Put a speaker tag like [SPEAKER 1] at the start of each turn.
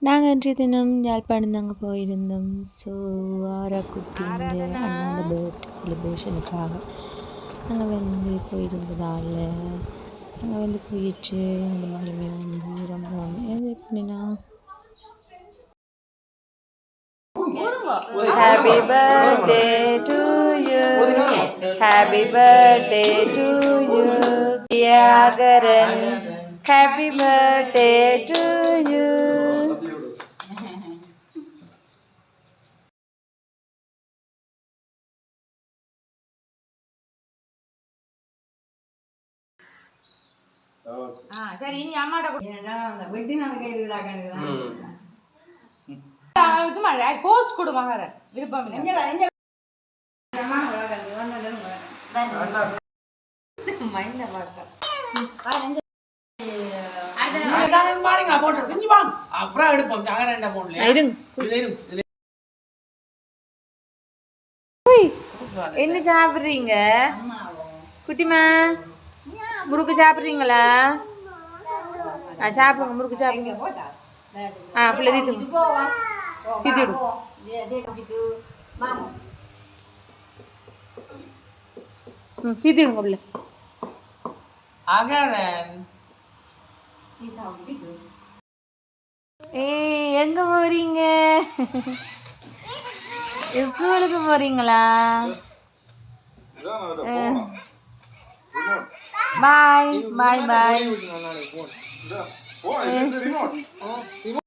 [SPEAKER 1] நாங்கள் இன்றைய தினம் யாழ்ப்பாணம் தாங்க போயிருந்தோம். ஸோ ஆராக்குட்டின்ற அண்ணாண்ட பர்த்டே செலிப்ரேஷனுக்காக நாங்கள் போயிருந்ததால் நாங்கள் போயிட்டு இந்த மாதிரி ரொம்ப என்ஜாய் பண்ணினா. Happy birthday to you, happy birthday to you, Yagaran, happy birthday to you.
[SPEAKER 2] சரி இனி அம்மாட்ட போஸ்ட் கொடு மகர விருப்பம்
[SPEAKER 1] என்ன சாப்பிடுறீங்க குட்டிமா? முறுக்கு சாப்பிட்றீங்களா? சாப்பிடுங்க, முறுக்கு சாப்பிடுங்க. பிள்ளை தீத்துங்க, தீத்திடு. தீத்திடுங்க பிள்ளை. எங்க போறீங்க? ஸ்கூலுக்கு போறீங்களா? பாய் பாய் பாய்.